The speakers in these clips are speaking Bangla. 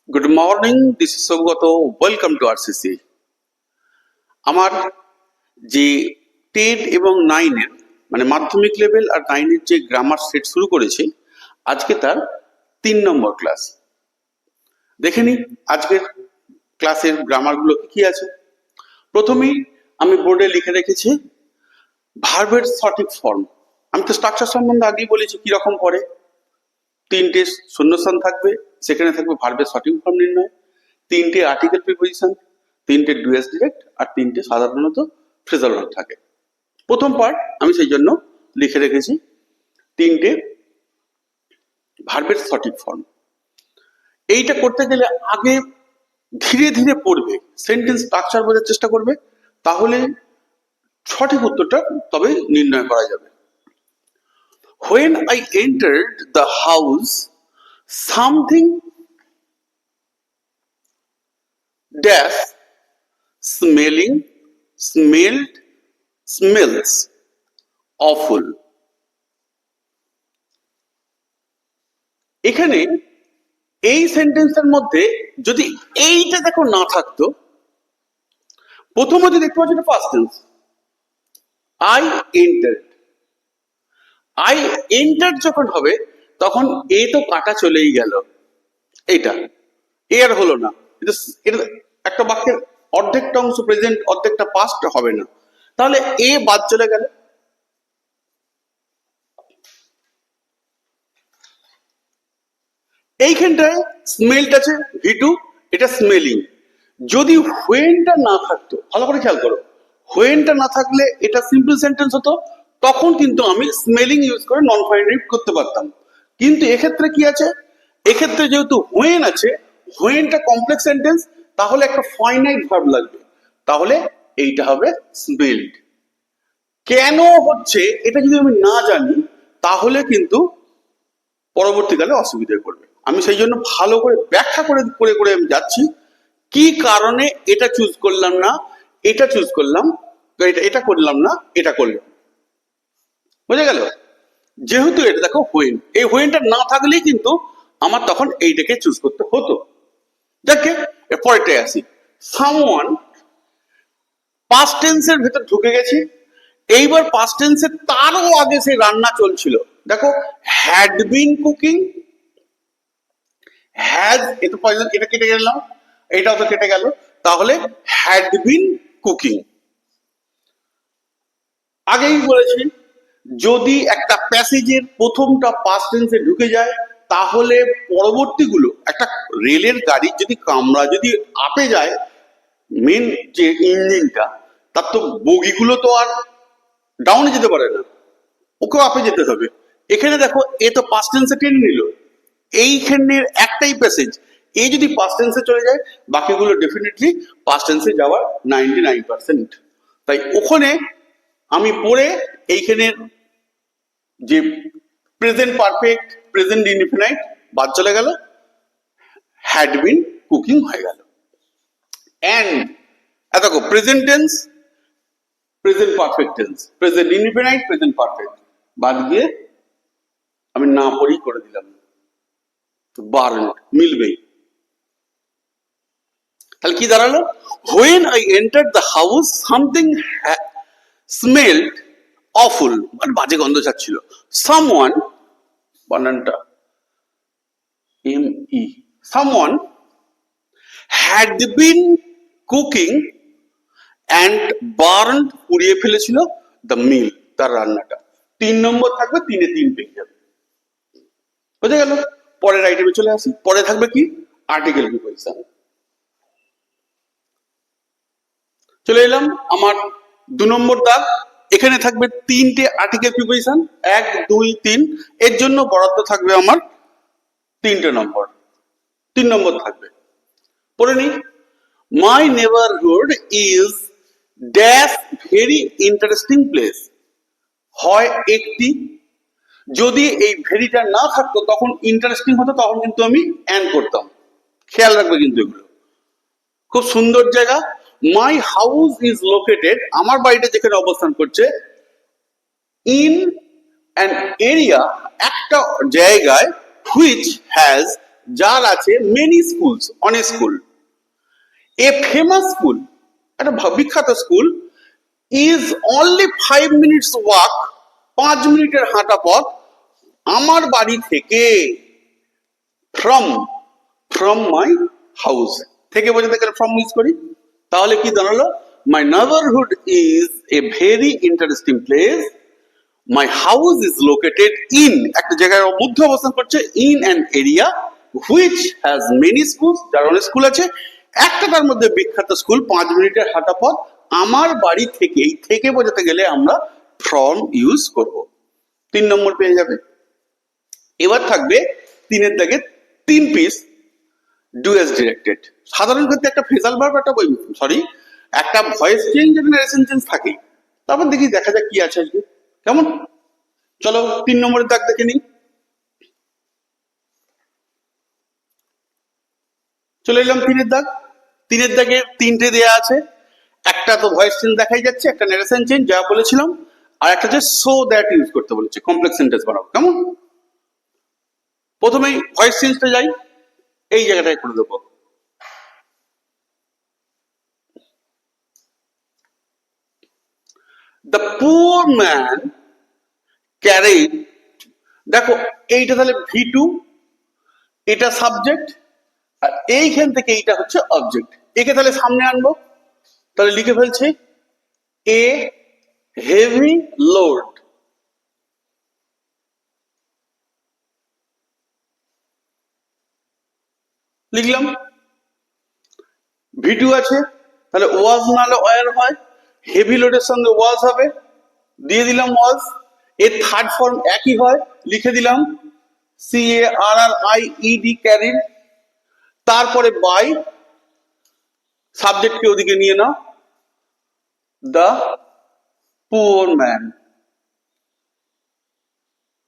Good morning, this is Sogata. Welcome to RCC. আমার যে 10 এবং 9 এর মানে মাধ্যমিক লেভেল আর 9 এর যে গ্রামার সেট শুরু করেছি আজকে তার 3 নম্বর ক্লাস। দেখে নি আজকের ক্লাসের গ্রামারগুলো কি আছে। প্রথমেই আমি বোর্ডে লিখে রেখেছি ভার্বের সঠিক ফর্ম। আমি তো স্ট্রাকচার সম্বন্ধে আগেই বলেছি কি রকম করে। 3টে শূন্যস্থান থাকবে, সেখানে থাকবে ভার্বের সঠিক ফর্ম নির্ণয়, 3টে আর্টিকেল প্রিপোজিশন, 3টে ডুয়াস ডিরেক্ট আর 3টে সাধারণত ফ্রেজাল ভার্ব থাকে। প্রথম পার্ট আমি সেই জন্য লিখে রেখেছি 3টে ভার্বের সঠিক ফর্ম। এইটা করতে গেলে আগে ধীরে ধীরে পড়বে, সেন্টেন্স স্ট্রাকচার বোঝার চেষ্টা করবে, তাহলে সঠিক উত্তরটা তবে নির্ণয় করা যাবে। When I entered the house, something dash smells awful. এখানে এই সেন্টেন্সের মধ্যে যদি এইটা দেখো না থাকতো, প্রথমত দেখতে পাচ্ছি এটা past tense, I entered। I enter যখন হবে তখন এ তো কাটা চলেই গেল, এইটা এ আর হলো না। এটা একটা বাক্যের অর্ধেকটা অংশ প্রেজেন্ট অর্ধেকটা পাস্ট হবে না, তাহলে এ বাদ চলে গেল। এইখানটায় স্মেলটা আছে V2, এটা স্মেলিং। যদি হোয়েনটা না থাকতো, ভালো করে খেয়াল করো, হোয়েনটা না থাকলে এটা সিম্পল সেন্টেন্স হতো, তখন কিন্তু আমি স্মেলিং ইউজ করে নন ফাইনাইট করতে পারতাম। কিন্তু এক্ষেত্রে কি আছে, এক্ষেত্রে যেহেতু হোয়েন আছে, হোয়েনটা কমপ্লেক্স সেন্টেন্স, তাহলে একটা ফাইনাইট ভার্ব লাগবে, তাহলে এইটা হবে স্মেলড। কেন হচ্ছে এটা যদি আমি না জানি তাহলে কিন্তু পরবর্তীকালে অসুবিধায় পড়বে। আমি সেই জন্য ভালো করে ব্যাখ্যা করে করে করে আমি যাচ্ছি কি কারণে এটা চুজ করলাম না, এটা চুজ করলাম, এটা করলাম না, এটা করলাম। বুঝে গেল? যেহেতু এটা দেখো হোয়েন, এই হোয়েনটা না থাকলেই কিন্তু আমার তখন এইটাকে চুজ করতে হতো। দেখে পরেরটাই আসি, সামওয়ান পাস্ট টেন্সের ভেতর ঢুকে গেছি। এইবার পাস্ট টেন্সের তারও আগে সে রান্না চলছিল। দেখো হ্যাড বিন কুকিং, হ্যাজ এটা কেটে গেলাম, এটাও তো কেটে গেল, তাহলে হ্যাড বিন কুকিং। আগেই বলেছি যদি একটা প্যাসেজের প্রথমটা পাস্ট টেন্সে ঢুকে যায় তাহলে পরবর্তীগুলো, একটা রেলের গাড়ির যদি কামরা যদি আপে যায়, মেন যে ইঞ্জিনটা, তার তো বগিগুলো তো আর ডাউনে যেতে পারে না, ওকেও আপে যেতে হবে। এখানে দেখো এ তো পাস্ট টেন্সে টেনে নিল, এইখানের একটাই প্যাসেজ, এই যদি পাস্ট টেন্সে চলে যায় বাকিগুলো ডেফিনেটলি পাস্ট টেন্সে যাওয়ার 99%। তাই ওখানে আমি পড়ে এইখানের যে প্রেজেন্ট পারফেক্ট, প্রেজেন্ট ইনডিফিনাইট বাদ চলে গেল, হ্যাড বিন কুকিং হয়ে গেল। এন্ড দেখো present tense, present perfect tense, present indefinite, present perfect বাদ গিয়ে আমি না পড়েই করে দিলাম, বার্নড মিলবেই। তাহলে কি দাঁড়ালো, when I entered the house something smelled awful, মানে বাজে গন্ধ ছাড়ছিল। সামওয়ান, বানানটা ME, someone had been cooking and burned, পুড়িয়ে ফেলেছিল দ্য মিল, তার রান্নাটা। 3 নম্বর থাকবে, 3-এ 3 পেয়ে যাবে। বুঝে গেল? পরের আইটেমে চলে আসি, পরে থাকবে কি আর্টিকেল প্রিপোজিশন। চলে এলাম আমার 2 নম্বর দাগ, এখানে থাকবে 3টে আর্টিকেল প্রিপোজিশন, 1, 2, 3। এর জন্য বরাদ্দ থাকবে আমার 3টে নম্বর, 3 নম্বর থাকবে। পড়ে নি, my neighbourhood is dash very interesting place. হয় একটি, যদি এই ভেরিটা না থাকতো তখন ইন্টারেস্টিং হতো, তখন কিন্তু আমি অ্যান করতাম। খেয়াল রাখবে কিন্তু এগুলো, খুব সুন্দর জায়গা। মাই হাউস ইজ লোকেটেড, আমার বাড়িটা যেখানে অবস্থান করছে, ইন অ্যান এরিয়া, একটা জায়গায়, হুইচ হ্যাজ যার আছে মেনি স্কুলস, অনেক স্কুল। এ ফেমাস স্কুল, একটা বিখ্যাত school, is only 5 minutes walk, 5 মিনিটের হাঁটা পথ আমার বাড়ি থেকে, ফ্রম, ফ্রম মাই হাউস, থেকে বোঝাতে গেলে ফ্রম ইউজ করি, তাহলে কি দাঁড়ালো, my neighbourhood is a very interesting place, my house is located in, একটা জায়গার মধ্যে অবস্থান করছে, in an area which has many schools, যার অনেক স্কুল আছে, একটা তার মধ্যে বিখ্যাত স্কুল, 5 মিনিটের হাঁটা পথ আমার বাড়ি থেকে, এই থেকে বোঝাতে গেলে আমরা ফ্রম ইউজ করব। 3 নম্বর পেয়ে যাবে। এবার থাকবে 3-এর দাগে 3 পিস ডু অ্যাজ ডিরেক্টেড। সাধারণ ক্ষেত্রে একটা ফ্রেজাল ভার্ব, একটা ভয়েস চেঞ্জ, একটা নারেশন চেঞ্জ থাকেই। তারপর দেখি, দেখা যাক কি আছে আজকে, কেমন? চলো 3 নম্বরের দাগ দেখে নিই। চলে এলাম 3-এর দাগ। 3-এর দাগে 3টে দেয়া আছে, একটা তো ভয়েস চেঞ্জ দেখাই যাচ্ছে, একটা নারেশন চেঞ্জ যা বলেছিলাম, আর একটা হচ্ছে সো দ্যাট ইউজ করতে বলেছে, কমপ্লেক্স সেন্টেন্স বানাবো, কেমন? প্রথমেই ভয়েস চেঞ্জটা যাই, এই জায়গাটায় করে দেবো। দ্য পুয়ার ম্যান ক্যারিড, দেখো এইটা তাহলে V2, এটা সাবজেক্ট, আর এইখান থেকে এইটা হচ্ছে অবজেক্ট। একে তাহলে সামনে আনবো, তাহলে লিখে ফেলছি এ হেভি লোড, লিখলাম। V2 আছে, তাহলে ওয়াজ নাহলে ওয়ার হয়, হেভি লোডের সঙ্গে ওয়াজ হবে, দিয়ে দিলাম ওয়াজ। এর থার্ড ফর্ম একই হয়, লিখে দিলাম CARRIED, ক্যারিড। তারপরে বাই, সাবজেক্টকে ওদিকে নিয়ে নাও, দ্য পুয়ার ম্যান।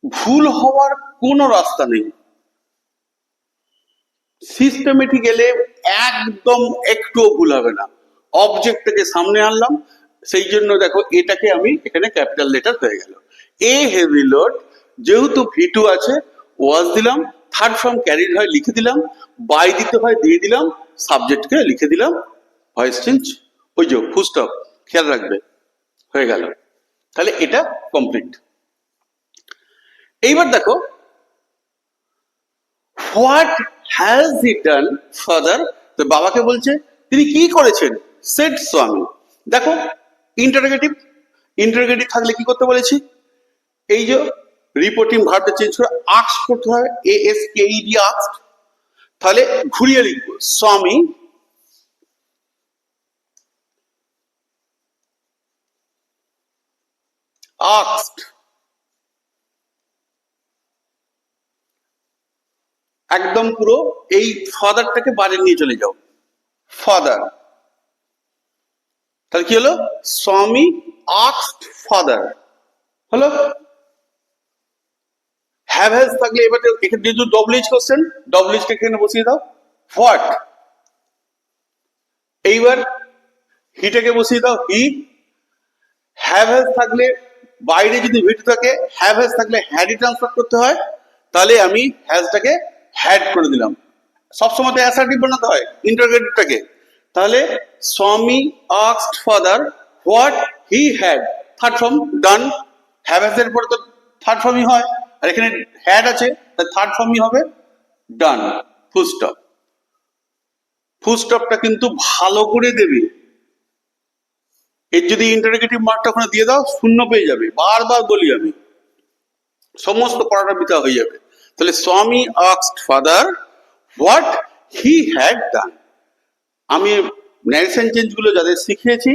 ভুল হওয়ার কোনো রাস্তা নেই, সিস্টেমেটিক এলে একদম একটুও ভুল হবে না। অবজেক্টটাকে সামনে আনলাম, সেই জন্য দেখো এটাকে আমি এখানে ক্যাপিটাল লেটার হয়ে গেল। এ হেভি লোড, যেহেতু V2 আছে, ওয়াজ দিলাম, থার্ড ফর্ম ক্যারিড হয়, লিখে দিলাম, বাই দিতে হয়, দিয়ে দিলাম, সাবজেক্টকে লিখে দিলাম, ভয়েস চেঞ্জ, ওই যে ফুল স্টপ, খেয়াল রাখবে, হয়ে গেল। তাহলে এটা কমপ্লিট। এইবার দেখো, what has he done father, তো বাবাকে বলছে তিনি কি করেছেন, সেড স্বামী। দেখো ইন্টারোগেটিভ, ইন্টারোগেটিভ থাকলে কি করতে বলেছি, এই যে রিপোর্টিং ভার্বটা চেঞ্জ করে আস্ক করতে হবে, ASKED আস্কড, তাহলে ঘুরিয়ে লিখবো স্বামী আস্কড, একদম পুরো এই ফাদারটাকে বাইরে নিয়ে চলে যাও, ফাদার, তাহলে কি হলো, স্বামী আস্কড ফাদার, হলো। হ্যাভ হ্যাজ থাকলে এবার এখানে যেহেতু ডবল এইচ কোশ্চেন, ডবল এইচটা এখানে বসিয়ে দাও, হোয়াট। এইবার হিটাকে বসিয়ে দাও, হি। হ্যাভ হ্যাজ থাকলে বাইরে যদি ভিট থাকে, হ্যাভ হ্যাজ থাকলে হ্যাডই ট্রান্সফার করতে হয়, তাহলে আমি হ্যাজটাকে হ্যাড করে দিলাম। সবসময় তো অ্যাসার্টিভ বানাতে হয় ইন্টারোগেটিভটাকে, তাহলে স্বামী asked father what he had, third form done, have has এর পরে তো থার্ড ফর্মই হয়, আর এখানে হ্যাড আছে, তাই থার্ড ফর্মই হবে ডান, ফুল স্টপ। ফুল স্টপটা কিন্তু ভালো করে দেবে, এর যদি ইন্টারোগেটিভ মার্কটা ওখানে দিয়ে দাও, শূন্য পেয়ে যাবে, বারবার বলি আমি, সমস্ত পড়াটা বৃথা হয়ে যাবে। তাহলে স্বামী asked father what he had done. আমি ন্যারেশন চেঞ্জ গুলো যাদের শিখিয়েছি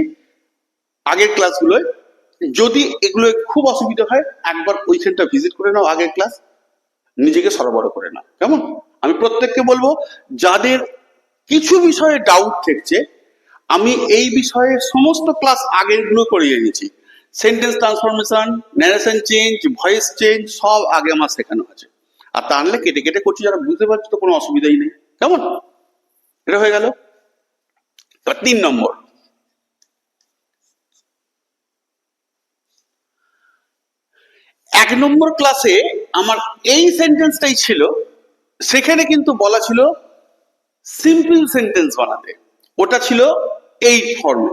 আগের ক্লাসগুলোয়, যদি এগুলো খুব অসুবিধা হয়, একবার ওইখানটা ভিজিট করে নাও, আগের ক্লাস, নিজেকে সরবরাহ করে নাও, কেমন? আমি প্রত্যেককে বলবো, যাদের কিছু বিষয়ে ডাউট থাকছে, আমি এই বিষয়ে সমস্ত ক্লাস আগের গুলো করিয়ে নিয়েছি, sentence transformation, narration change, voice change, সব আগে আমার শেখানো আছে। আর তা আনলে কেটে কেটে করছি, যারা বুঝতে পারছো তো কোনো অসুবিধাই নেই, কেমন? এটা হয়ে গেল। 3 নম্বর, 1 নম্বর ক্লাসে আমার এই সেন্টেন্সটাই ছিল, সেখানে কিন্তু বলা ছিল সিম্পল সেন্টেন্স বানাতে, ওটা ছিল এই ফর্মে।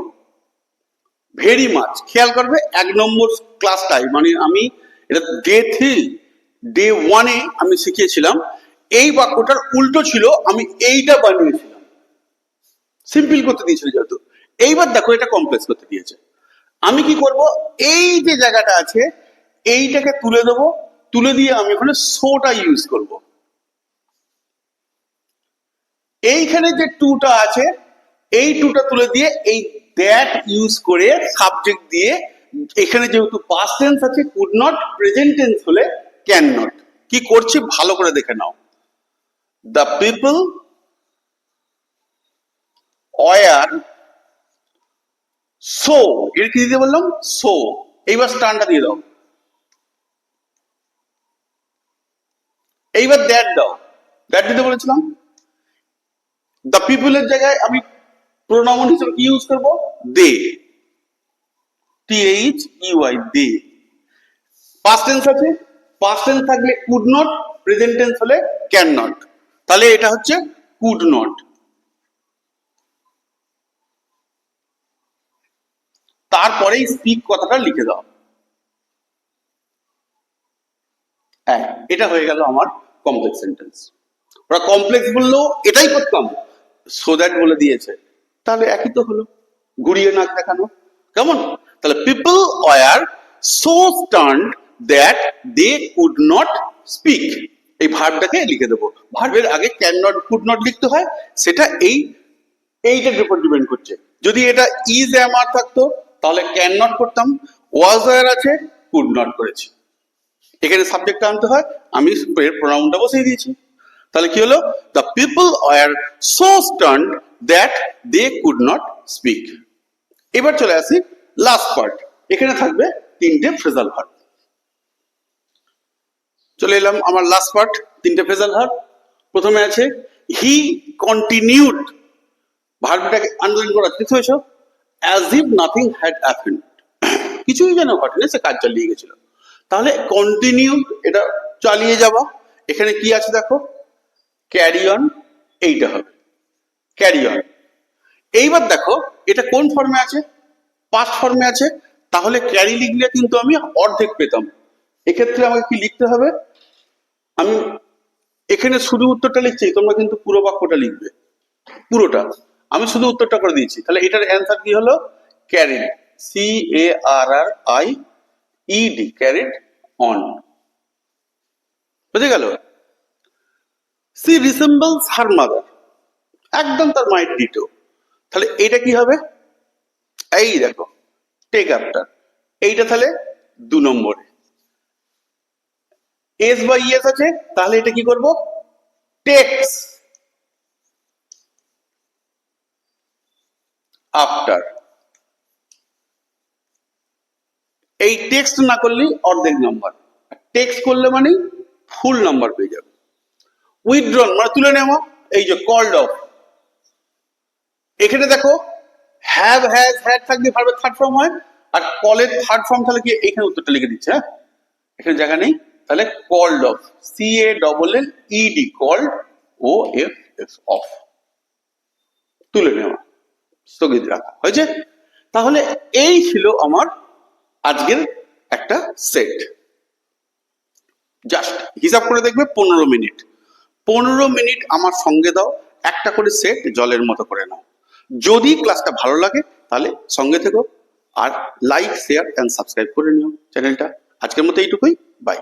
ভেরি মাচ, খেয়াল করবে 1 নম্বর ক্লাসটাই, মানে আমি এটা ডে 1-এ আমি শিখিয়েছিলাম, এই বাক্যটার উল্টো ছিল, আমি এইটা বানিয়েছিলাম, সিম্পল করতে দিয়েছিল যেহেতু। এইবার দেখো এটা কমপ্লেক্স করতে দিয়েছে, আমি কি করব, এই যে জায়গাটা আছে এইটাকে তুলে দেবো, তুলে দিয়ে আমি ওখানে সোটা ইউজ করব। এইখানে যে টুটা আছে এই টুটা তুলে দিয়ে এই দ্যাট ইউজ করে সাবজেক্ট দিয়ে, এখানে যেহেতু পাস্ট টেন্স আছে কুড নট, প্রেজেন্ট টেন্স হলে ক্যান নট। কি করছি ভালো করে দেখে নাও, দ্য পিপল ওয়ার সো, এর কি দিতে বললাম, সো। এইবার স্টানটা দিয়ে দাও, এইবার দ্যাট দাও, দ্যাট দিতে বলেছিলাম। দ্য পিপলের জায়গায় আমি প্রোনাউন হিসেবে কি ইউজ করব, দে, THEY, দে। পাস্ট টেন্স আছে, পাস্ট টেন্স থাকলে কুড নট, প্রেজেন্ট টেন্স হলে ক্যান নট, তাহলে এটা হচ্ছে কুড নট। তারপরেই স্পিক কথাটা লিখে দাও, এটা হয়ে গেল আমার কমপ্লেক্স সেন্টেন্স। ওরা কমপ্লেক্স বললেও এটাই করতাম, সো দ্যাট বলে দিয়েছে, তাহলে একই তো হলো, ঘুরিয়ে নাক দেখানো, কেমন? তাহলে people were so stunned that they could not speak, এই ভার্বটাকে লিখে দেবো। ভার্বের আগে ক্যান নট কুড নট লিখতে হয়, সেটা এইটার উপর ডিপেন্ড করছে। যদি এটা ইজ এম আর থাকতো তাহলে ক্যান নট করতাম, ওয়াজ ওয়ার আছে কুড নট করেছি, এখানে সাবজেক্টটা আনতে হয়, আমি প্রোনাউনটা বসিয়ে দিয়েছি। তাহলে কি হলো, the people were so stunned that they could not speak. এবার চলে আসি লাস্ট পার্ট, এখানে থাকবে 3টে ফ্রেজাল ভার্ব। চলে এলাম আমার লাস্ট পার্ট, 3টে ফ্রেজাল ভার্ব। প্রথমে আছে হি কন্টিনিউড, ভার্বটাকে আন্ডারলাইন করা কিছু হয়েছে, as if nothing had happened, কিছুই যেন ঘটেনি, সে কাজ চালিয়ে গেছিল। তাহলে কন্টিনিউড, এটা চালিয়ে যাওয়া। এখানে কি আছে দেখো, ক্যারি অন, এইটা হবে ক্যারি অন। এইবার দেখো এটা কোন ফর্মে আছে, পাস্ট ফর্মে আছে, তাহলে ক্যারি লিখলে কিন্তু আমি অর্ধেক পেতাম। এক্ষেত্রে আমাকে কি লিখতে হবে, আমি এখানে শুধু উত্তরটা লিখছি, তোমরা কিন্তু পুরো বাক্যটা লিখবে, পুরোটা। আমি শুধু উত্তরটা করে দিয়েছি, তাহলে এটার অ্যান্সার কি হলো, ক্যারিড, CARRIED, ক্যারিড অন। বুঝে গেল? সি রিসেম্বলস হার মাদার, একদম তার মায়ের ডিটো। তাহলে এটা কি হবে, এই দেখো টেক আফটার, এইটা তাহলে 2 নম্বরে। এস বা ইএস আছে, তাহলে এটা কি করব, টেক্স আফটার। এই টেক্সট না করলে অর্ধেক নাম্বার, টেক্সট করলে মানে ফুল নাম্বার পেয়ে যাবে। উইথড্রন মানে তুলে নেওয়া, এই যে কল্ড অফ, এখানে দেখো হ্যাভ হ্যাজ হ্যাড থাকলে ভার্বের থার্ড ফর্ম হয়, আর কলের থার্ড ফর্ম তাহলে কি, এখানে উত্তরটা লিখে দিচ্ছে, হ্যাঁ এখানে জায়গা নেই, তাহলে called off, CALLED, called, OFF, off, তুলে নেওয়া, স্থগিত রাখা, হয়েছে? তাহলে এই ছিল আমার আজকের একটা সেট। জাস্ট হিসাব করে দেখবে 15 মিনিট, 15 মিনিট আমার সঙ্গে দাও, একটা করে সেট জলের মতো করে নাও। যদি ক্লাসটা ভালো লাগে তাহলে সঙ্গে থেকো, আর লাইক শেয়ার এন্ড সাবস্ক্রাইব করে নিও চ্যানেলটা। আজকের মতো এইটুকুই, বাই।